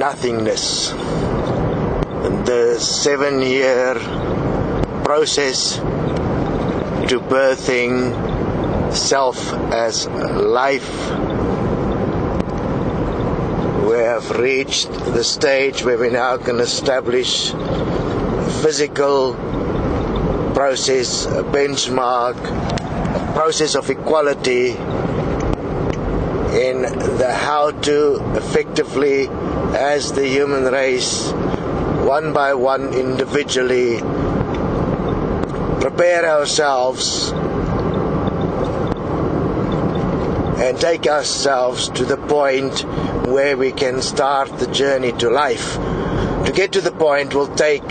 nothingness. The 7-year process to birthing self as life. We have reached the stage where we now can establish a physical process, a benchmark, a process of equality in the how to effectively, as the human race, one by one individually, prepare ourselves and take ourselves to the point where we can start the journey to life. To get to the point will take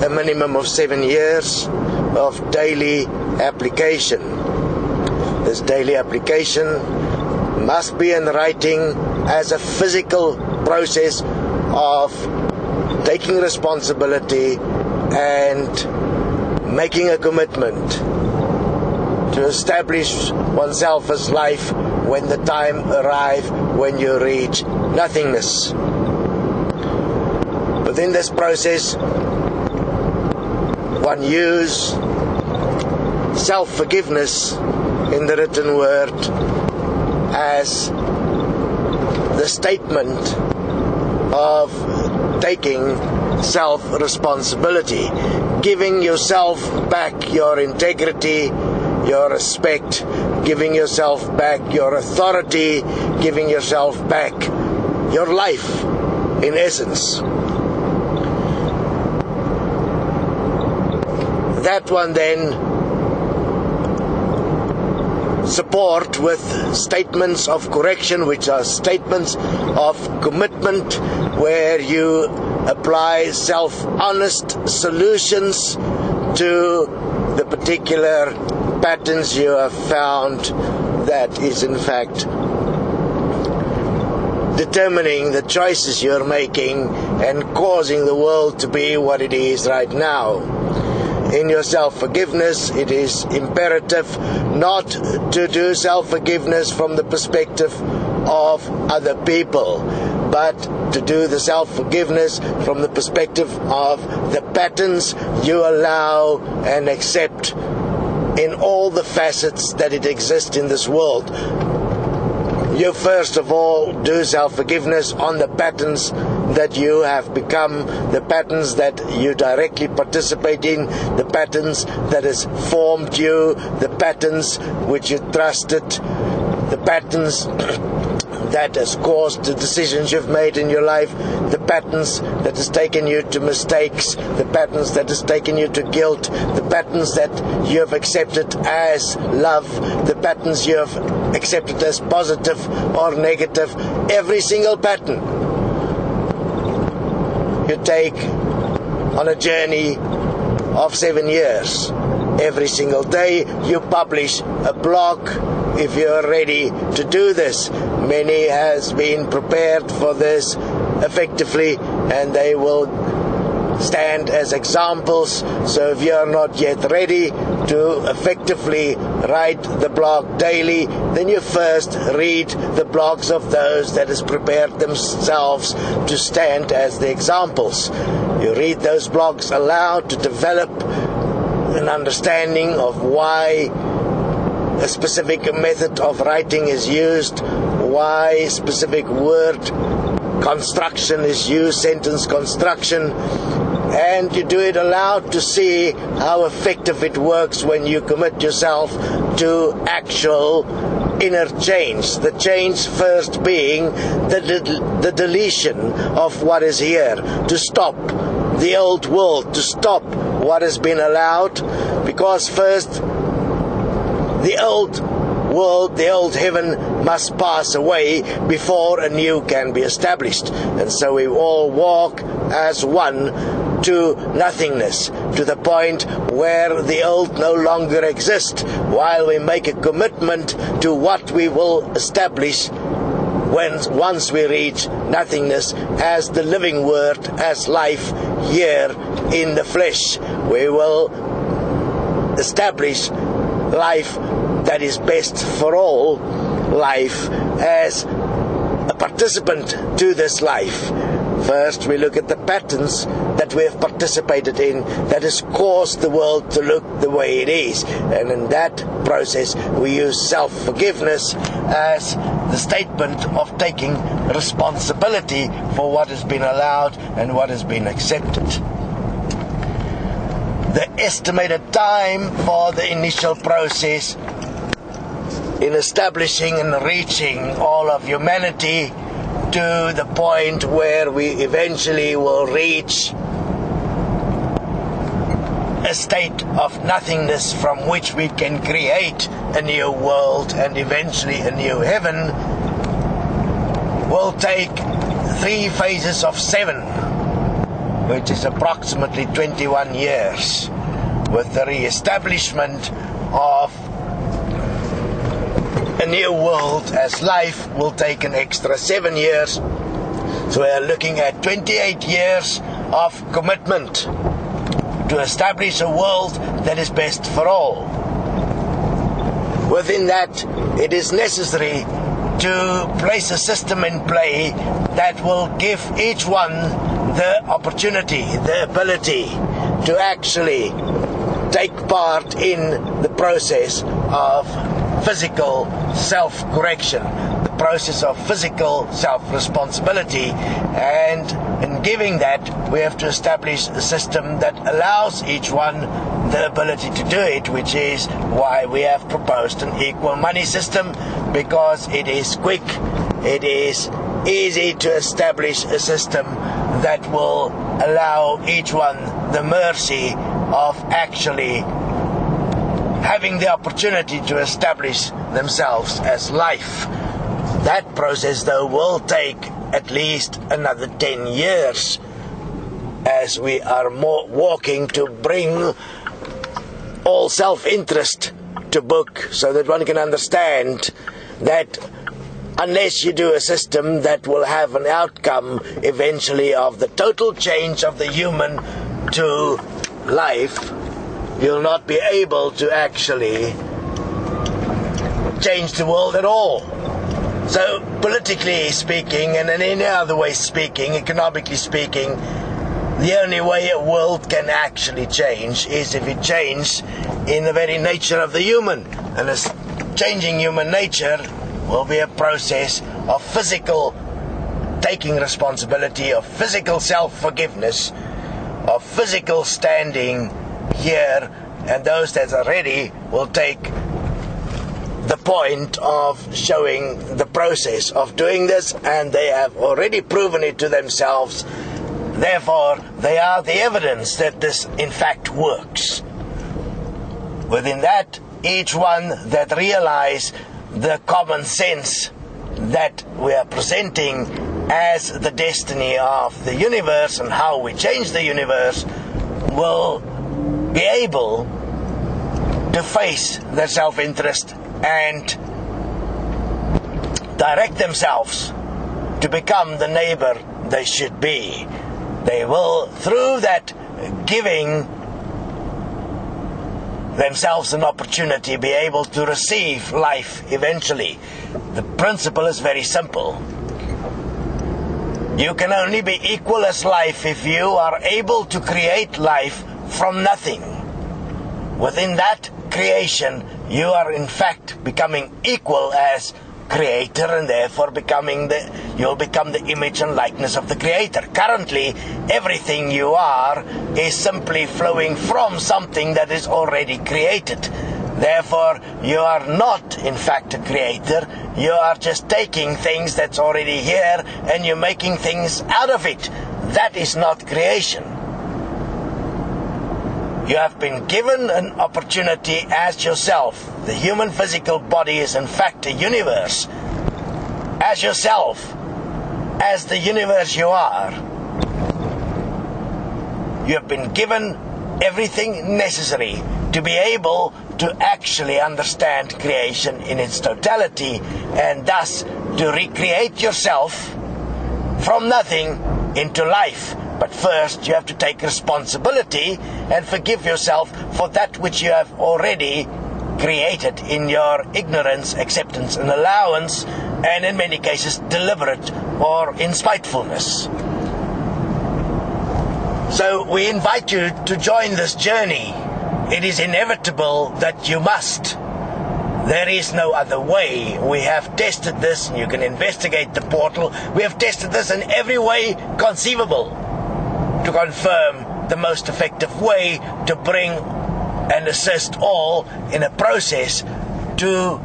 a minimum of 7 years of daily application. This daily application must be in writing as a physical process of taking responsibility and making a commitment to establish oneself as life when the time arrives, when you reach nothingness. Within this process, one use self-forgiveness in the written word as the statement of taking self-responsibility, giving yourself back your integrity, your respect, giving yourself back your authority, giving yourself back your life, in essence. That one then support with statements of correction, which are statements of commitment, where you apply self-honest solutions to the particular patterns you have found that is in fact determining the choices you're making and causing the world to be what it is right now. In your self-forgiveness, it is imperative not to do self-forgiveness from the perspective of other people, but to do the self-forgiveness from the perspective of the patterns you allow and accept in all the facets that it exists in this world. You first of all do self-forgiveness on the patterns that you have become, the patterns that you directly participate in, the patterns that has formed you, the patterns which you trusted, the patterns that has caused the decisions you've made in your life, the patterns that has taken you to mistakes, the patterns that has taken you to guilt, the patterns that you have accepted as love, the patterns you have accepted as positive or negative. Every single pattern you take on a journey of 7 years. Every single day you publish a blog if you are ready to do this. Many has been prepared for this effectively, and they will stand as examples. So if you are not yet ready to effectively write the blog daily, then you first read the blogs of those that has prepared themselves to stand as the examples. You read those blogs aloud to develop an understanding of why a specific method of writing is used, why specific word construction is used, sentence construction, and you do it aloud to see how effective it works when you commit yourself to actual inner change. The change first being the deletion of what is here, to stop the old world, to stop what has been allowed, because first the old world, the old heaven must pass away before a new can be established. And so we all walk as one to nothingness, to the point where the old no longer exists, while we make a commitment to what we will establish once we reach nothingness as the living word, as life here in the flesh. We will establish life that is best for all, life as a participant to this life. First, we look at the patterns that we have participated in that has caused the world to look the way it is. And in that process, we use self-forgiveness as the statement of taking responsibility for what has been allowed and what has been accepted. The estimated time for the initial process in establishing and reaching all of humanity to the point where we eventually will reach a state of nothingness from which we can create a new world and eventually a new heaven, will take 3 phases of 7, which is approximately 21 years, with the re-establishment of a new world as life will take an extra 7 years. So we are looking at 28 years of commitment to establish a world that is best for all. Within that, it is necessary to place a system in play that will give each one the opportunity, the ability to actually take part in the process of physical self-correction, the process of physical self-responsibility, and in giving that we have to establish a system that allows each one the ability to do it, which is why we have proposed an equal money system, because it is quick, it is easy to establish a system that will allow each one the mercy of actually having the opportunity to establish themselves as life. That process, though, will take at least another 10 years as we are walking to bring all self-interest to book, so that one can understand that unless you do a system that will have an outcome eventually of the total change of the human to life, you'll not be able to actually change the world at all. So politically speaking, and in any other way speaking, economically speaking, the only way a world can actually change is if it changes in the very nature of the human. And this changing human nature will be a process of physical taking responsibility, of physical self-forgiveness, of physical standing here, and those that are ready will take the point of showing the process of doing this, and they have already proven it to themselves. Therefore, they are the evidence that this in fact works. Within that, each one that realize the common sense that we are presenting as the destiny of the universe and how we change the universe will be able to face their self-interest and direct themselves to become the neighbor they should be. They will, through that, giving themselves an opportunity, be able to receive life eventually. The principle is very simple. You can only be equal as life if you are able to create life from nothing. Within that creation, you are in fact becoming equal as creator, and therefore you'll become the image and likeness of the creator. Currently, everything you are is simply flowing from something that is already created. Therefore, you are not in fact a creator. You are just taking things that's already here and you're making things out of it. That is not creation. You have been given an opportunity as yourself. The human physical body is in fact a universe. As yourself, as the universe you are, you have been given everything necessary to be able to actually understand creation in its totality, and thus to recreate yourself from nothing into life. But first you have to take responsibility and forgive yourself for that which you have already created in your ignorance, acceptance and allowance, and in many cases deliberate or in spitefulness. So we invite you to join this journey. It is inevitable that you must. There is no other way. We have tested this, and you can investigate the portal. We have tested this in every way conceivable to confirm the most effective way to bring and assist all in a process to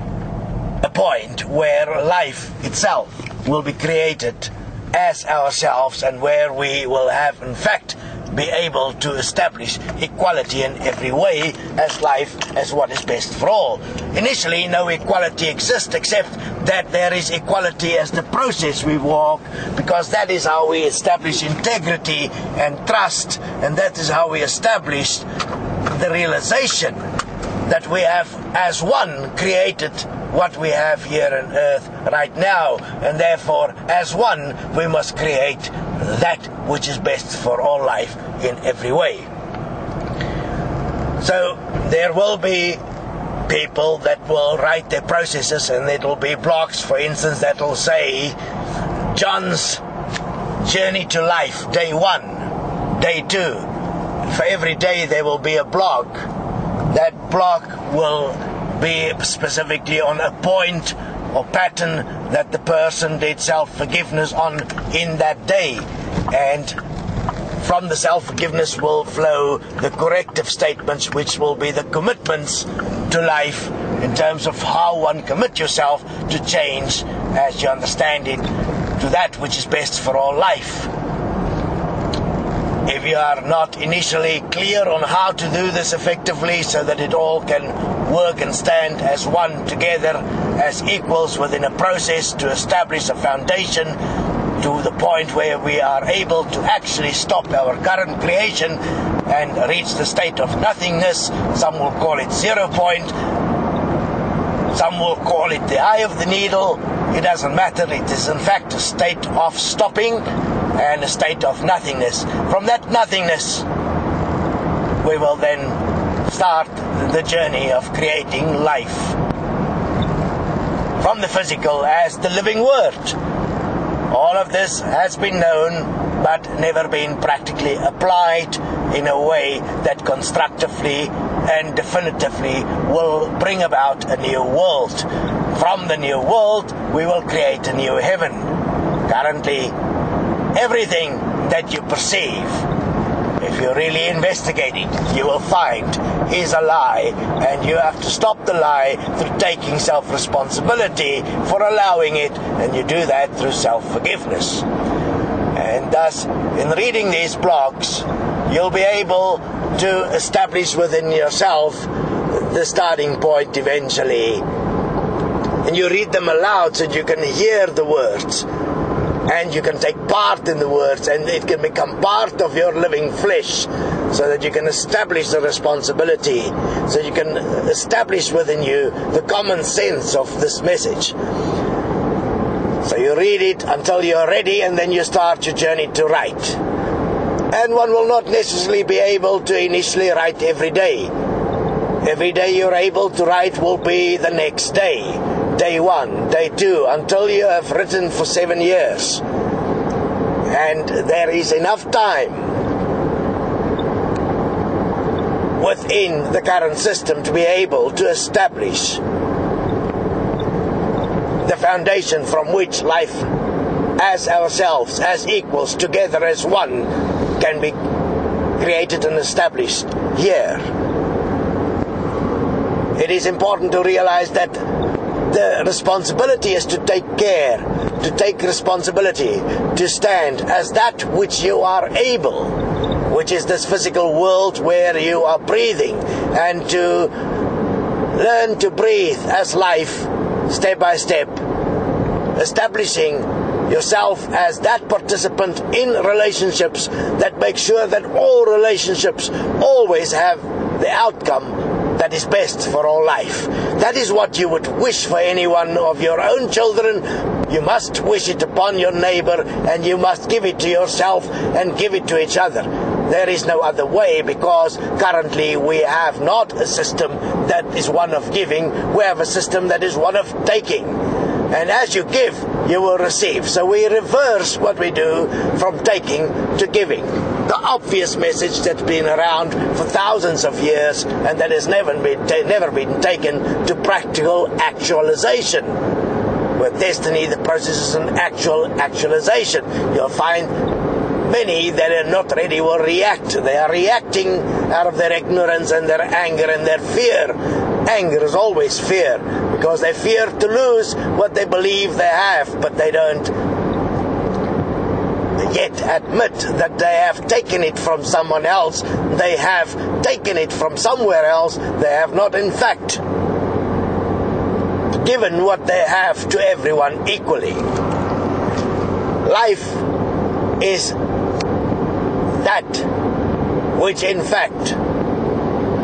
a point where life itself will be created as ourselves, and where we will have, in fact, be able to establish equality in every way as life, as what is best for all. Initially, no equality exists, except that there is equality as the process we walk, because that is how we establish integrity and trust, and that is how we establish the realization that we have as one created what we have here on earth right now, and therefore as one we must create that which is best for all life in every way. So there will be people that will write their processes, and it will be blogs, for instance, that will say John's journey to life, day 1, day 2. For every day there will be a blog. That blog will be specifically on a point or pattern that the person did self-forgiveness on in that day, and from the self-forgiveness will flow the corrective statements, which will be the commitments to life in terms of how one commit yourself to change as you understand it to that which is best for all life. If you are not initially clear on how to do this effectively so that it all can work and stand as one together, as equals within a process to establish a foundation to the point where we are able to actually stop our current creation and reach the state of nothingness. Some will call it 0 point, some will call it the eye of the needle. It doesn't matter. It is in fact a state of stopping and a state of nothingness. From that nothingness, we will then start the journey of creating life from the physical as the living word. All of this has been known but never been practically applied in a way that constructively and definitively will bring about a new world. From the new world, we will create a new heaven. Currently, everything that you perceive, if you really investigate it, you will find is a lie, and you have to stop the lie through taking self-responsibility for allowing it, and you do that through self-forgiveness. And thus, in reading these blogs, you'll be able to establish within yourself the starting point eventually. And you read them aloud so that you can hear the words, and you can take part in the words, and it can become part of your living flesh, so that you can establish the responsibility, so you can establish within you the common sense of this message. So you read it until you're ready, and then you start your journey to write. And one will not necessarily be able to initially write every day. Every day you're able to write will be the next day. Day 1, day 2, until you have written for 7 years. And there is enough time within the current system to be able to establish the foundation from which life as ourselves, as equals, together as one, can be created and established here. It is important to realize that the responsibility is to take care, to take responsibility, to stand as that which you are able, which is this physical world where you are breathing, and to learn to breathe as life, step by step, establishing yourself as that participant in relationships that make sure that all relationships always have the outcome that is best for all life. That is what you would wish for any one of your own children. You must wish it upon your neighbor, and you must give it to yourself and give it to each other. There is no other way, because currently we have not a system that is one of giving. We have a system that is one of taking. And as you give, you will receive. So we reverse what we do from taking to giving. the obvious message that's been around for thousands of years and that has never been taken to practical actualization. With destiny, the process is an actualization. You'll find many that are not ready will react. They are reacting out of their ignorance and their anger and their fear. Anger is always fear, because they fear to lose what they believe they have, but they don't yet admit that they have taken it from someone else. They have taken it from somewhere else. They have not, in fact, given what they have to everyone equally. Life is that which, in fact,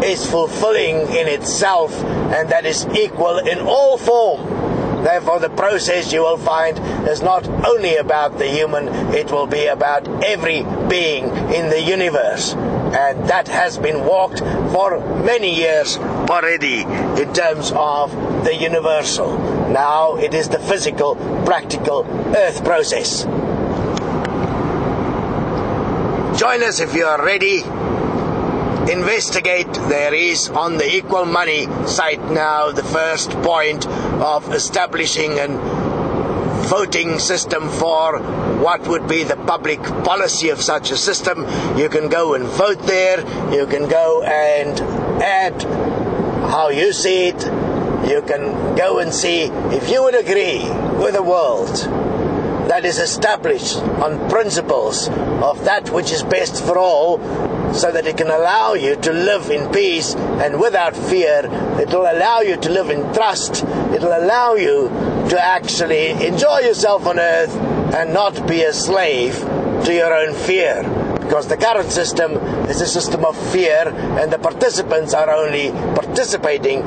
is fulfilling in itself, and that is equal in all form. Therefore, the process you will find is not only about the human, it will be about every being in the universe. And that has been walked for many years already in terms of the universal. Now it is the physical, practical earth process. Join us if you are ready. Investigate. There is on the Equal Money site now the first point of establishing an voting system for what would be the public policy of such a system. You can go and vote there. You can go and add how you see it. You can go and see if you would agree with a world that is established on principles of that which is best for all, so that it can allow you to live in peace and without fear. It will allow you to live in trust. It will allow you to actually enjoy yourself on earth and not be a slave to your own fear. Because the current system is a system of fear, and the participants are only participating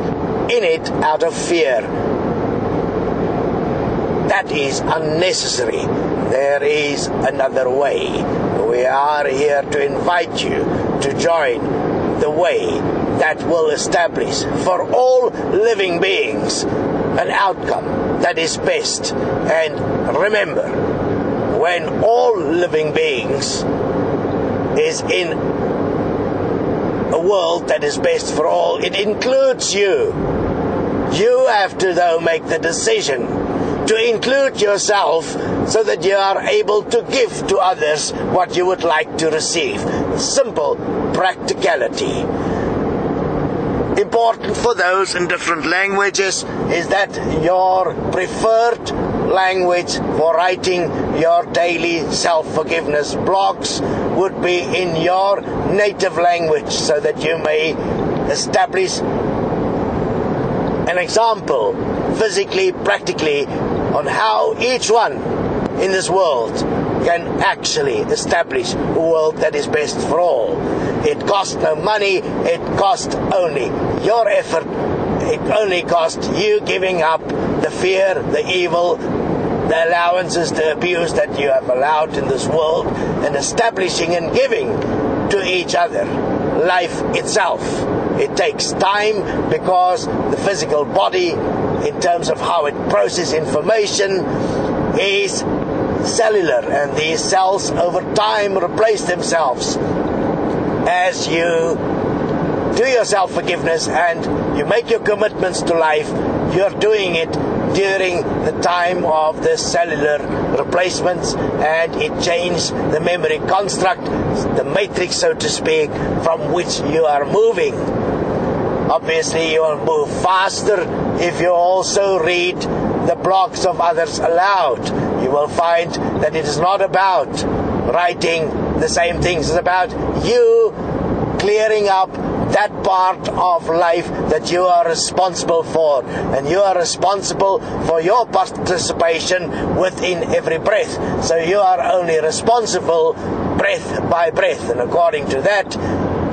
in it out of fear. That is unnecessary. There is another way. We are here to invite you to join the way that will establish for all living beings an outcome that is best. And remember, when all living beings is in a world that is best for all, it includes you. You have to, though, make the decision to include yourself so that you are able to give to others what you would like to receive. Simple practicality. Important for those in different languages is that your preferred language for writing your daily self-forgiveness blogs would be in your native language, so that you may establish an example, physically, practically, on how each one in this world can actually establish a world that is best for all. It costs no money, it costs only your effort, it only costs you giving up the fear, the evil, the allowances, the abuse that you have allowed in this world, and establishing and giving to each other life itself. It takes time, because the physical body, in terms of how it processes information, is cellular, and these cells over time replace themselves. As you do your self-forgiveness and you make your commitments to life, you're doing it during the time of the cellular replacements, and it changes the memory construct, the matrix, so to speak, from which you are moving. Obviously, you will move faster if you also read the blogs of others aloud. You will find that it is not about writing the same things. It's about you clearing up that part of life that you are responsible for. And you are responsible for your participation within every breath. So you are only responsible breath by breath. And according to that,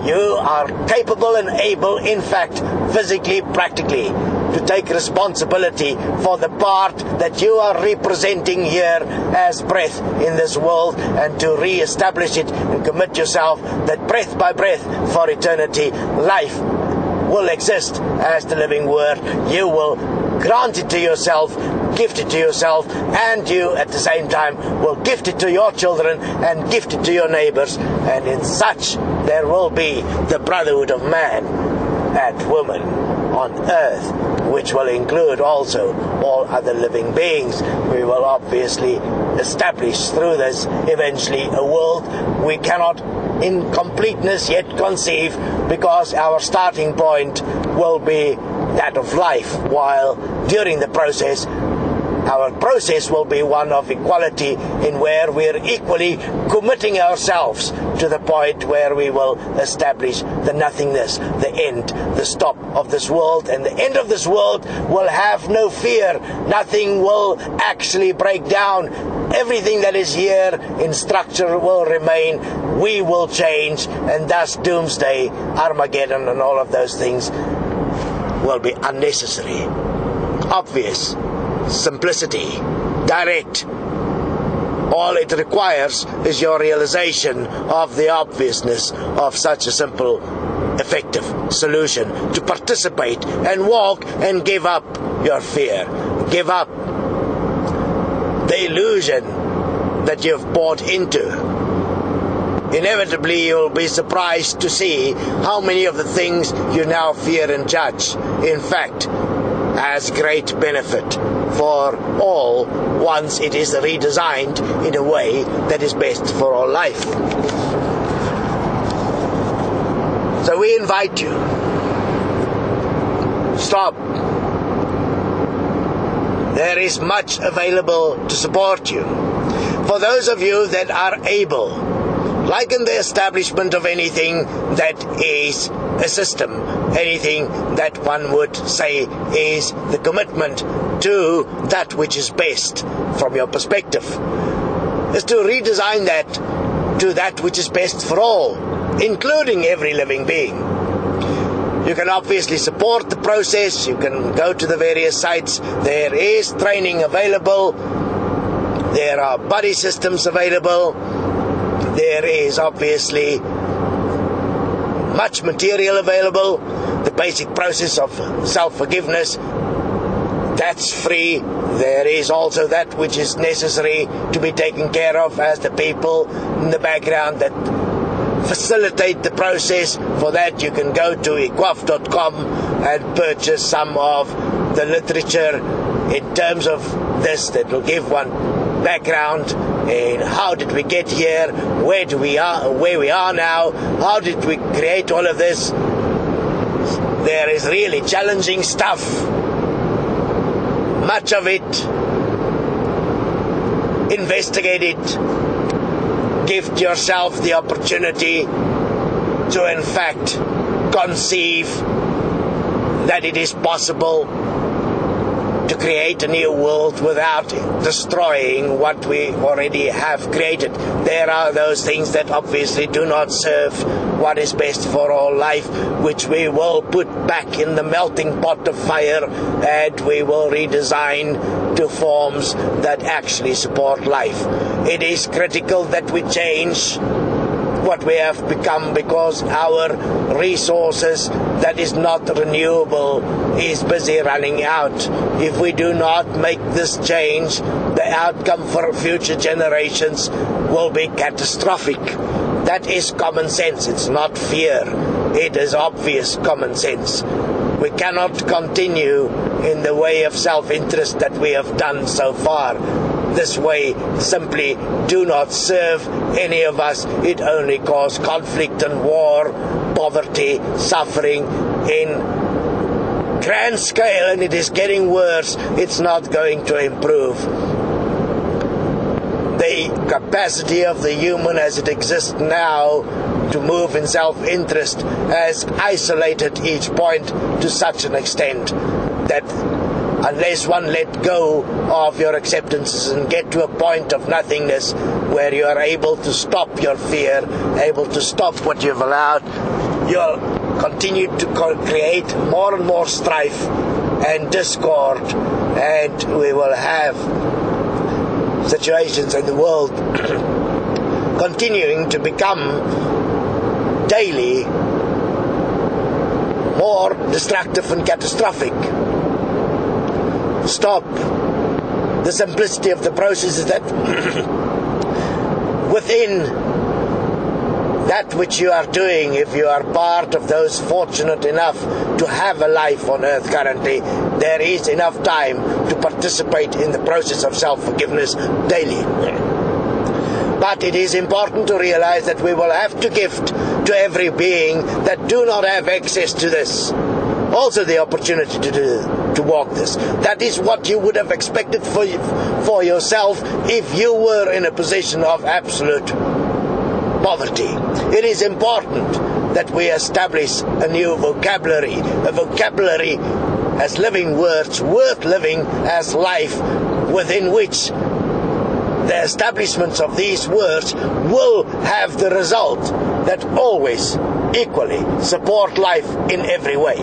you are capable and able, in fact, physically, practically, to take responsibility for the part that you are representing here as breath in this world, and to re-establish it and commit yourself that breath by breath for eternity, life will exist as the living word. You will grant it to yourself, gift it to yourself, and you at the same time will gift it to your children and gift it to your neighbors, and in such there will be the brotherhood of man and woman on earth, which will include also all other living beings. We will obviously establish through this eventually a world we cannot in completeness yet conceive, because our starting point will be that of life, while during the process our process will be one of equality, in where we're equally committing ourselves to the point where we will establish the nothingness, the end, the stop of this world. And the end of this world will have no fear. Nothing will actually break down. Everything that is here in structure will remain. We will change, and thus doomsday, Armageddon, and all of those things will be unnecessary. Obvious. Simplicity, direct. All it requires is your realization of the obviousness of such a simple, effective solution, to participate and walk and give up your fear. Give up the illusion that you've bought into. Inevitably, you'll be surprised to see how many of the things you now fear and judge, in fact, has great benefit for all once it is redesigned in a way that is best for all life. So we invite you, stop. There is much available to support you. For those of you that are able, like in the establishment of anything that is a system, anything that one would say is the commitment to that which is best from your perspective, is to redesign that to that which is best for all, including every living being. You can obviously support the process. You can go to the various sites. There is training available. There are body systems available. There is obviously much material available. The basic process of self-forgiveness, that's free. There is also that which is necessary to be taken care of as the people in the background that facilitate the process. For that you can go to equaf.com and purchase some of the literature in terms of this that will give one background in how did we get here, where we are now, how did we create all of this. There is really challenging stuff, much of it. Investigate it. Give yourself the opportunity to in fact conceive that it is possible to create a new world without destroying what we already have created. There are those things that obviously do not serve what is best for all life, which we will put back in the melting pot of fire, and we will redesign to forms that actually support life. It is critical that we change what we have become, because our resources that is not renewable is busy running out. If we do not make this change, the outcome for future generations will be catastrophic. That is common sense. It's not fear. It is obvious common sense. We cannot continue in the way of self-interest that we have done so far. This way simply do not serve any of us. It only causes conflict and war, poverty, suffering in grand scale, and it is getting worse. It's not going to improve. The capacity of the human as it exists now to move in self-interest has isolated each point to such an extent that unless one let go of your acceptances and get to a point of nothingness where you are able to stop your fear, able to stop what you've allowed, you'll continue to create more and more strife and discord, and we will have situations in the world continuing to become daily more destructive and catastrophic. Stop. The simplicity of the process is that within that which you are doing, if you are part of those fortunate enough to have a life on earth currently, there is enough time to participate in the process of self-forgiveness daily. But it is important to realize that we will have to gift to every being that do not have access to this also the opportunity to walk this. That is what you would have expected for yourself if you were in a position of absolute poverty. It is important that we establish a new vocabulary, a vocabulary as living words, worth living as life, within which the establishments of these words will have the result that always equally support life in every way.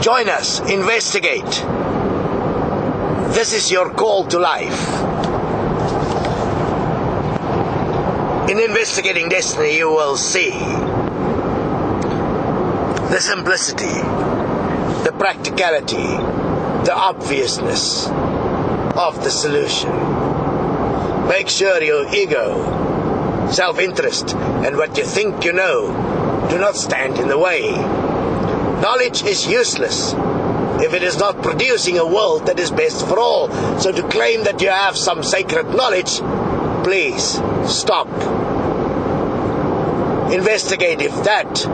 Join us, investigate. This is your call to life. In investigating destiny, you will see the simplicity, the practicality, the obviousness of the solution. Make sure your ego, self-interest, and what you think you know do not stand in the way. Knowledge is useless if it is not producing a world that is best for all. So to claim that you have some sacred knowledge, please stop. Investigate if that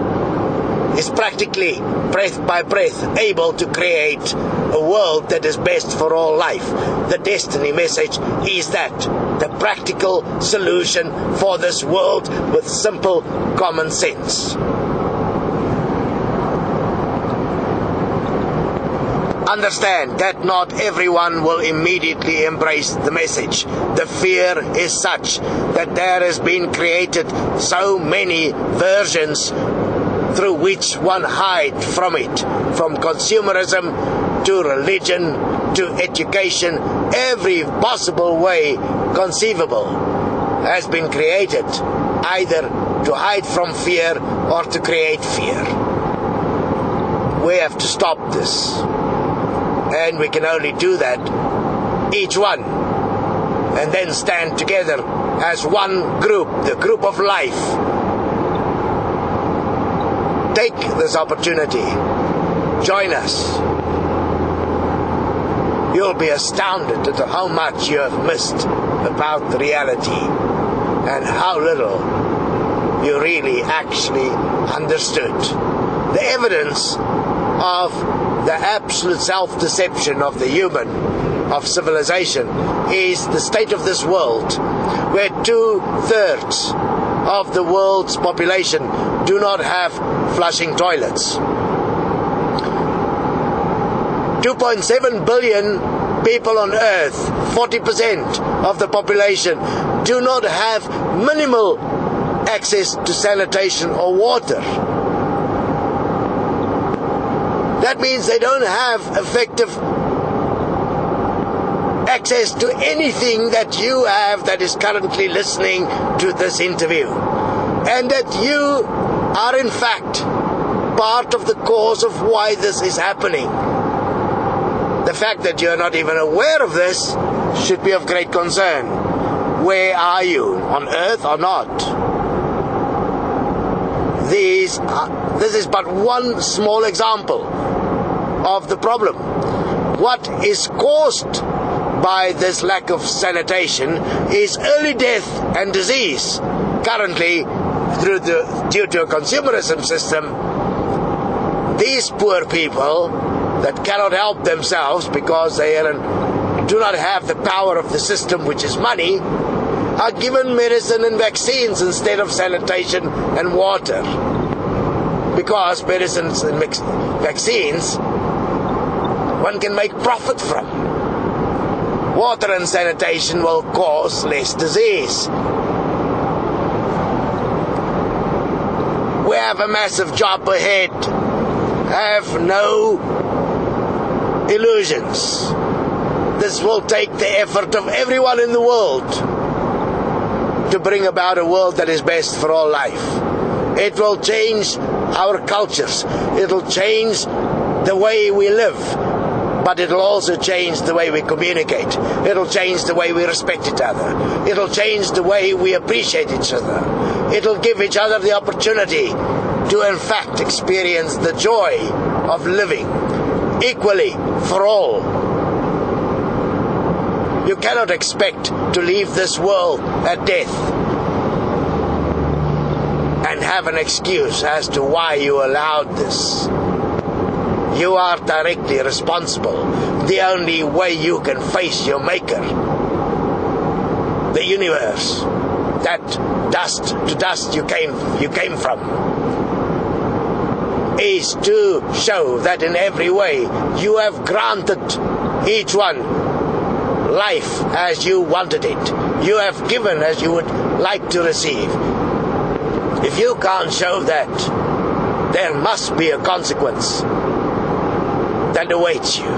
is practically, breath by breath, able to create a world that is best for all life. The destiny message is that, the practical solution for this world with simple common sense. Understand that not everyone will immediately embrace the message. The fear is such that there has been created so many versions through which one hide from it, from consumerism to religion to education. Every possible way conceivable has been created, either to hide from fear or to create fear. We have to stop this. And we can only do that, each one, and then stand together as one group, the group of life. Take this opportunity. Join us. You'll be astounded at how much you have missed about the reality and how little you really actually understood. The evidence of the absolute self-deception of the human, of civilization, is the state of this world, where 2/3 of the world's population do not have flushing toilets. 2.7 billion people on earth, 40% of the population, do not have minimal access to sanitation or water. That means they don't have effective access to anything that you have that is currently listening to this interview. And that you are in fact part of the cause of why this is happening. The fact that you are not even aware of this should be of great concern. Where are you? On earth or not? This is but one small example of the problem. What is caused by this lack of sanitation is early death and disease. Currently, due to a consumerism system, these poor people that cannot help themselves because they do not have the power of the system, which is money, are given medicine and vaccines instead of sanitation and water. Because medicines and vaccines one can make profit from. Water and sanitation will cause less disease. We have a massive job ahead. Have no illusions. This will take the effort of everyone in the world. to bring about a world that is best for all life. It will change our cultures. It'll change the way we live. But it'll also change the way we communicate. It'll change the way we respect each other. It'll change the way we appreciate each other. It'll give each other the opportunity to in fact experience the joy of living equally for all. You cannot expect to leave this world at death and have an excuse as to why you allowed this. You are directly responsible. The only way you can face your maker, the universe, that dust to dust you came from, is to show that in every way you have granted each one life as you wanted it. You have given as you would like to receive. If you can't show that, there must be a consequence that awaits you.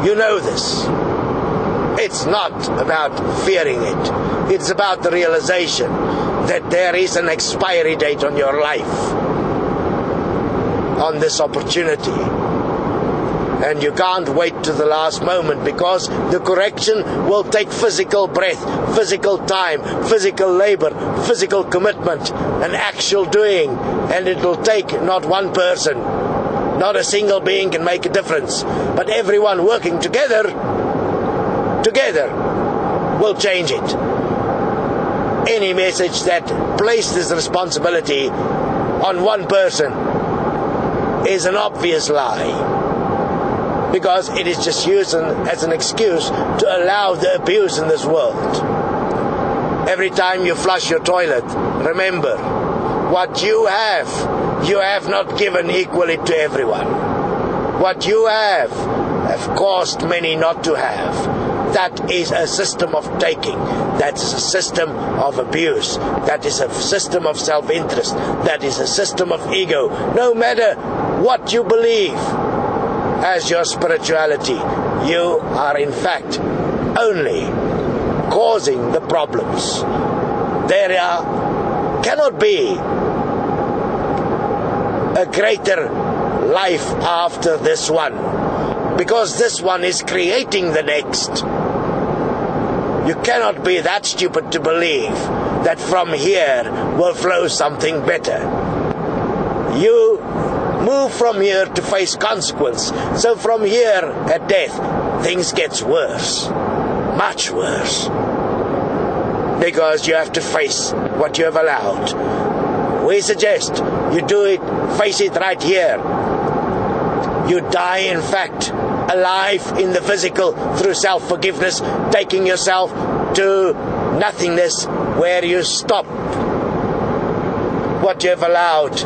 You know this. It's not about fearing it. It's about the realization that there is an expiry date on your life, on this opportunity. And you can't wait to the last moment, because the correction will take physical breath, physical time, physical labor, physical commitment, and actual doing. And it will take not one person, not a single being can make a difference, but everyone working together will change it. Any message that places this responsibility on one person is an obvious lie, because it is just used as an excuse to allow the abuse in this world. Every time you flush your toilet, remember, what you have not given equally to everyone. What you have caused many not to have. That is a system of taking. That is a system of abuse. That is a system of self-interest. That is a system of ego. No matter what you believe as your spirituality, you are in fact only causing the problems. There cannot be a greater life after this one, because this one is creating the next. You cannot be that stupid to believe that from here will flow something better. You move from here to face consequence. So from here at death, things gets worse, much worse, because you have to face what you have allowed. We suggest you do it, face it right here. You die, in fact, alive in the physical through self-forgiveness, taking yourself to nothingness, where you stop what you have allowed,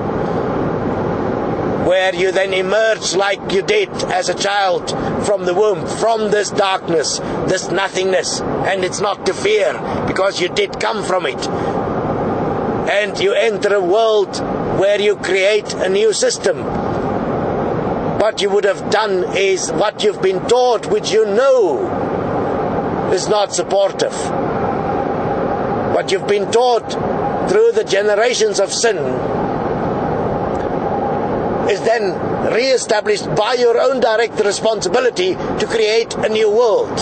where you then emerge like you did as a child from the womb, from this darkness, this nothingness. And it's not to fear, because you did come from it. And you enter a world where you create a new system. What you would have done is what you've been taught, which you know is not supportive. What you've been taught through the generations of sin is then re-established by your own direct responsibility to create a new world,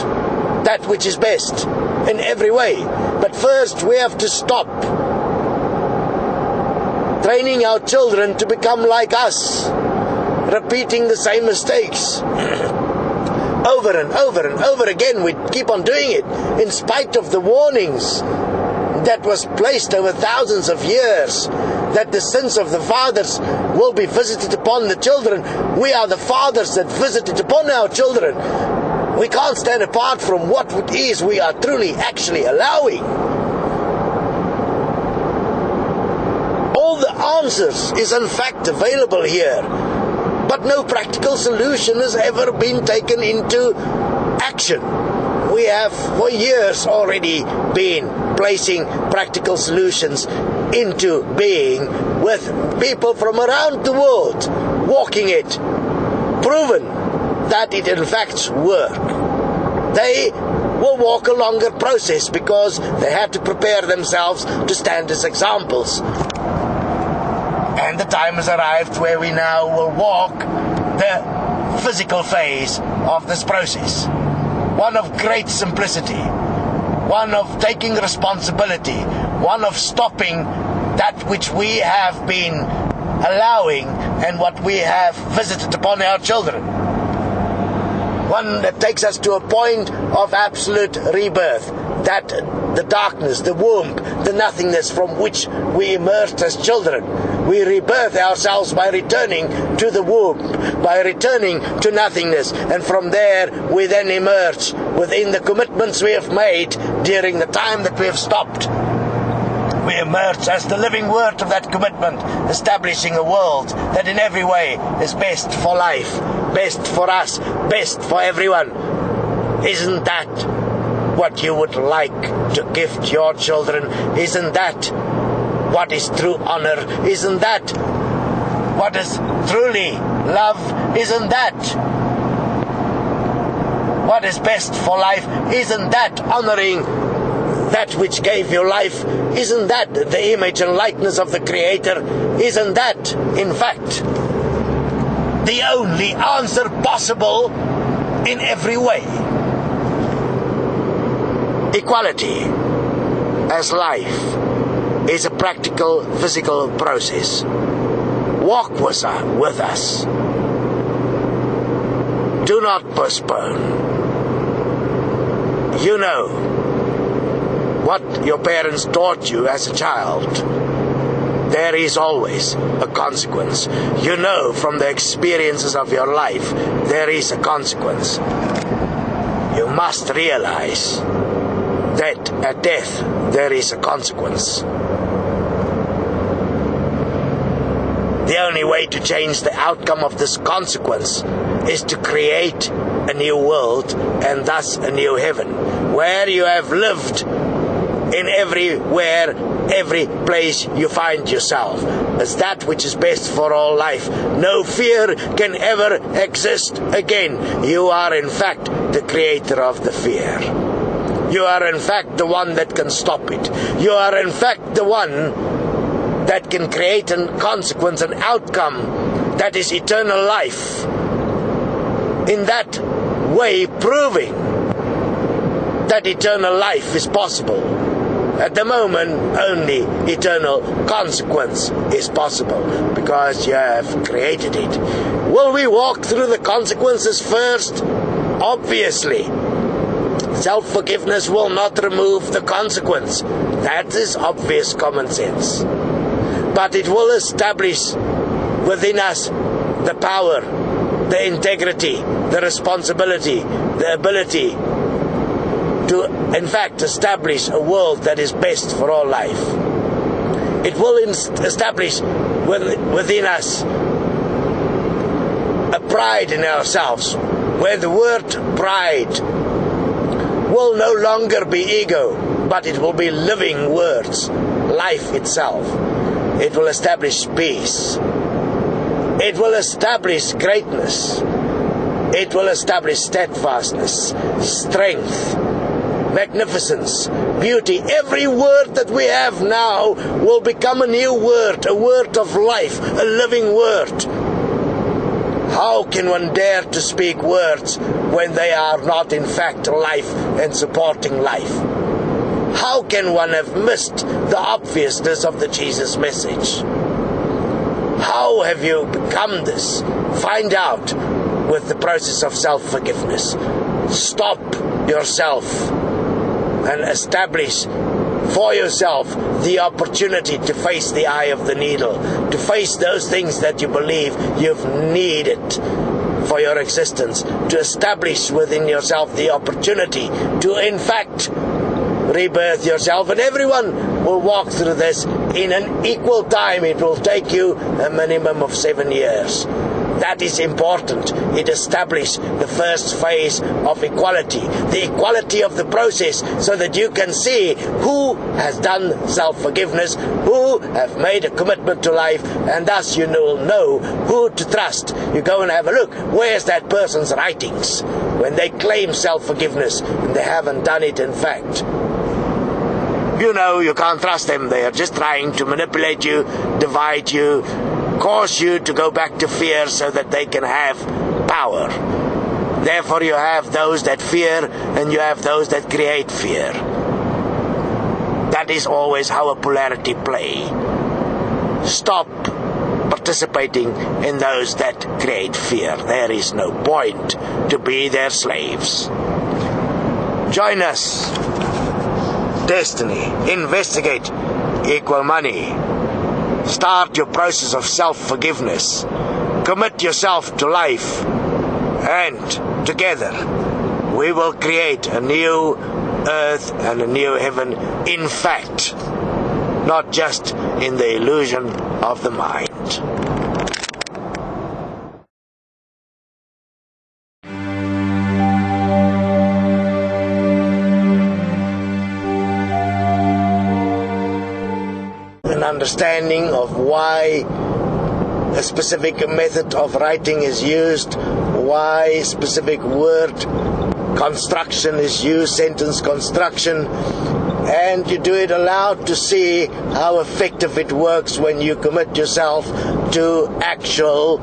that which is best in every way. But first we have to stop training our children to become like us, repeating the same mistakes over and over and over again. We keep on doing it in spite of the warnings that was placed over thousands of years, that the sins of the fathers will be visited upon the children. We are the fathers that visited upon our children. We can't stand apart from what it is we are truly actually allowing. All the answers is in fact available here, but no practical solution has ever been taken into action. We have for years already been placing practical solutions into being with people from around the world, walking it, proven that it in fact works. They will walk a longer process because they had to prepare themselves to stand as examples. And the time has arrived where we now will walk the physical phase of this process. One of great simplicity, one of taking responsibility, one of stopping that which we have been allowing and what we have visited upon our children. One that takes us to a point of absolute rebirth, that the darkness, the womb, the nothingness from which we emerged as children. We rebirth ourselves by returning to the womb, by returning to nothingness, and from there we then emerge within the commitments we have made during the time that we have stopped. We emerge as the living word of that commitment, establishing a world that in every way is best for life, best for us, best for everyone. Isn't that what you would like to gift your children? Isn't that what is true honor? Isn't that what is truly love? Isn't that what is best for life? Isn't that honoring that which gave you life? Isn't that the image and likeness of the Creator? Isn't that, in fact, the only answer possible in every way? Equality as life is a practical physical process. Walk with us. Do not postpone. You know what your parents taught you as a child. There is always a consequence. You know from the experiences of your life, there is a consequence. You must realize that at death there is a consequence. The only way to change the outcome of this consequence is to create a new world and thus a new heaven, where you have lived in everywhere, every place you find yourself, as that which is best for all life. No fear can ever exist again. You are in fact the creator of the fear. You are in fact the one that can stop it. You are in fact the one that can create a consequence, an outcome that is eternal life. In that way, proving that eternal life is possible. At the moment, only eternal consequence is possible because you have created it. Will we walk through the consequences first? Obviously. Self-forgiveness will not remove the consequence. That is obvious common sense. But it will establish within us the power, the integrity, the responsibility, the ability to, in fact, establish a world that is best for all life. It will establish within us a pride in ourselves, where the word pride will no longer be ego, but it will be living words, life itself. It will establish peace. It will establish greatness. It will establish steadfastness, strength, magnificence, beauty. Every word that we have now will become a new word, a word of life, a living word. How can one dare to speak words when they are not in fact life and supporting life? How can one have missed the obviousness of the Jesus message? How have you become this? Find out with the process of self-forgiveness. Stop yourself and establish for yourself the opportunity to face the eye of the needle, to face those things that you believe you've needed for your existence, to establish within yourself the opportunity to in fact rebirth yourself. And everyone will walk through this in an equal time. It will take you a minimum of 7 years. That is important. It establishes the first phase of equality, the equality of the process, so that you can see who has done self-forgiveness, who have made a commitment to life, and thus you will know who to trust. You go and have a look. Where's that person's writings? when they claim self-forgiveness, and they haven't done it in fact. You know you can't trust them. They are just trying to manipulate you, divide you, cause you to go back to fear so that they can have power. Therefore you have those that fear and you have those that create fear. That is always how a polarity play. Stop participating in those that create fear. There is no point to be their slaves. Join us. Destiny. Investigate. Equal money. Start your process of self-forgiveness. Commit yourself to life. And together we will create a new earth and a new heaven, in fact, not just in the illusion of the mind. An understanding of why a specific method of writing is used, why specific word construction is used, sentence construction, and you do it aloud to see how effective it works when you commit yourself to actual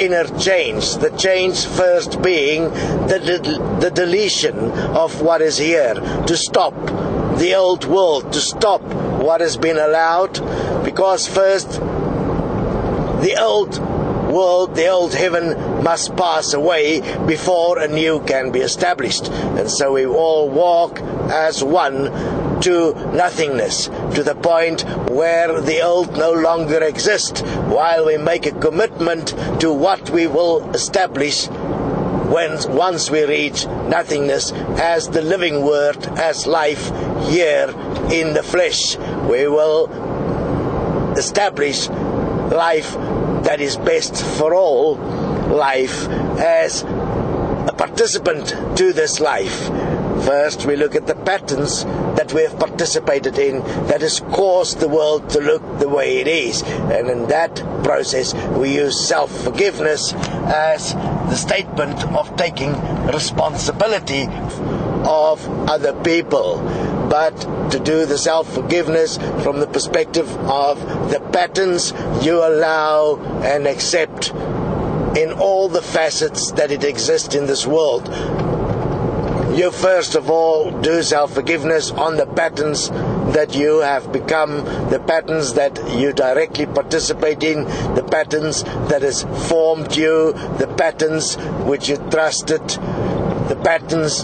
inner change. The change first being the deletion of what is here, to stop the old world, to stop what has been allowed, because first the old world, the old heaven must pass away before a new can be established. And so we all walk as one to nothingness, to the point where the old no longer exists, while we make a commitment to what we will establish once we reach nothingness as the living word, as life here in the flesh. We will establish life that is best for all, life as a participant to this life. First, we look at the patterns that we have participated in that has caused the world to look the way it is. And in that process, we use self-forgiveness as the statement of taking responsibility of other people. But to do the self-forgiveness from the perspective of the patterns you allow and accept in all the facets that it exists in this world. You first of all do self-forgiveness on the patterns that you have become, the patterns that you directly participate in, the patterns that has formed you, the patterns which you trusted, the patterns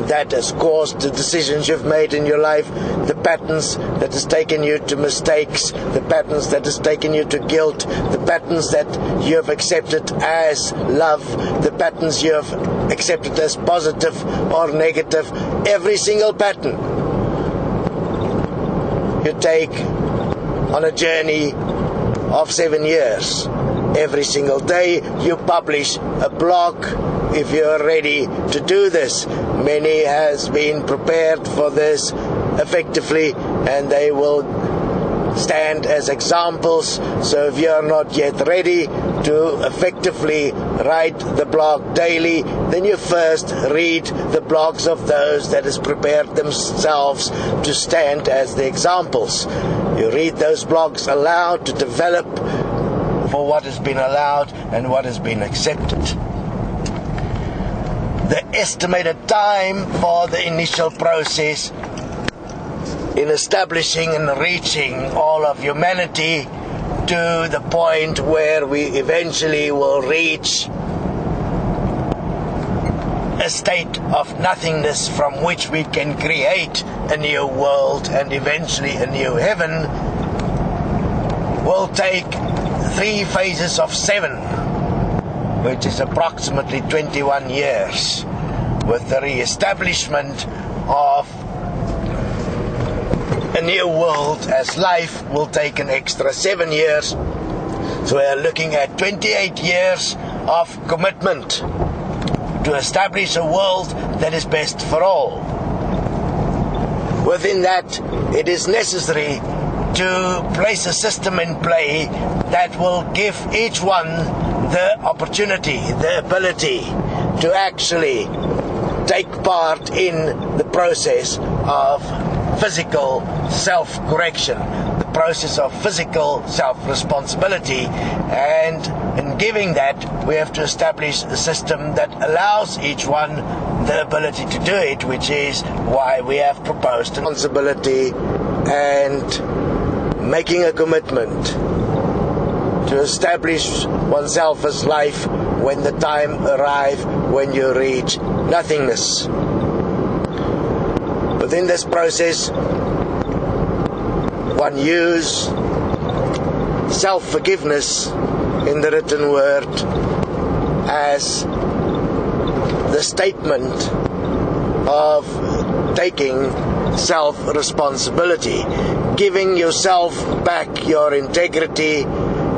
that has caused the decisions you've made in your life, the patterns that has taken you to mistakes, the patterns that has taken you to guilt, the patterns that you have accepted as love, the patterns you have accepted as positive or negative, every single pattern you take on a journey of 7 years. Every single day you publish a blog if you are ready to do this. Many has been prepared for this effectively, and they will stand as examples. So if you are not yet ready to effectively write the blog daily, then you first read the blogs of those that has prepared themselves to stand as the examples. You read those blogs aloud to develop for what has been allowed and what has been accepted. The estimated time for the initial process in establishing and reaching all of humanity to the point where we eventually will reach a state of nothingness from which we can create a new world and eventually a new heaven, will take 3 phases of 7, which is approximately 21 years, with the re-establishment of a new world as life will take an extra 7 years. So we are looking at 28 years of commitment to establish a world that is best for all. Within that, it is necessary to place a system in play that will give each one the opportunity, the ability, to actually take part in the process of physical self-correction, the process of physical self-responsibility, and in giving that we have to establish a system that allows each one the ability to do it, which is why we have proposed responsibility and making a commitment to establish oneself as life when the time arrives when you reach nothingness. Within this process, one use self-forgiveness in the written word as the statement of taking self-responsibility, giving yourself back your integrity,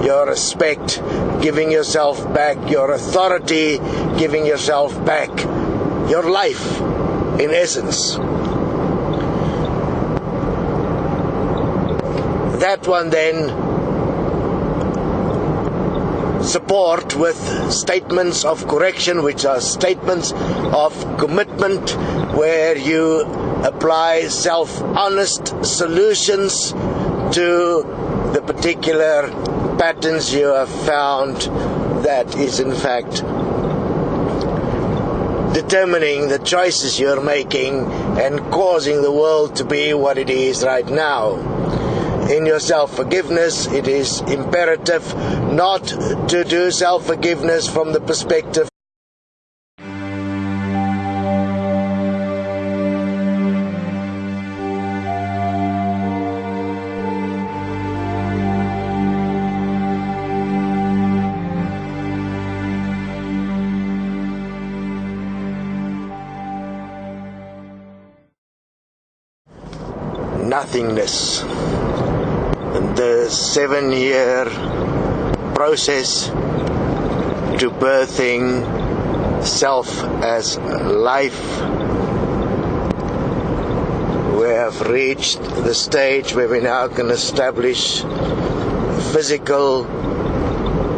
your respect, giving yourself back your authority, giving yourself back your life, in essence. That one then support with statements of correction, which are statements of commitment, where you apply self-honest solutions to the particular patterns you have found that is in fact determining the choices you're making and causing the world to be what it is right now. In your self-forgiveness, it is imperative not to do self-forgiveness from the perspective nothingness. The 7-year process to birthing self as life. We have reached the stage where we now can establish a physical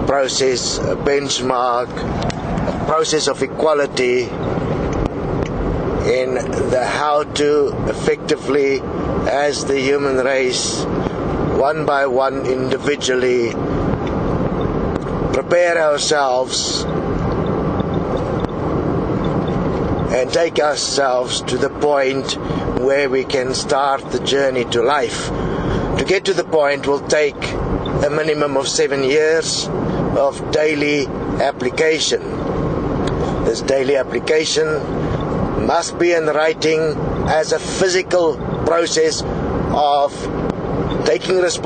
process, a benchmark, a process of equality in the how to effectively, as the human race, one by one, individually, prepare ourselves and take ourselves to the point where we can start the journey to life. To get to the point will take a minimum of 7 years of daily application. This daily application must be in writing as a physical process of taking responsibility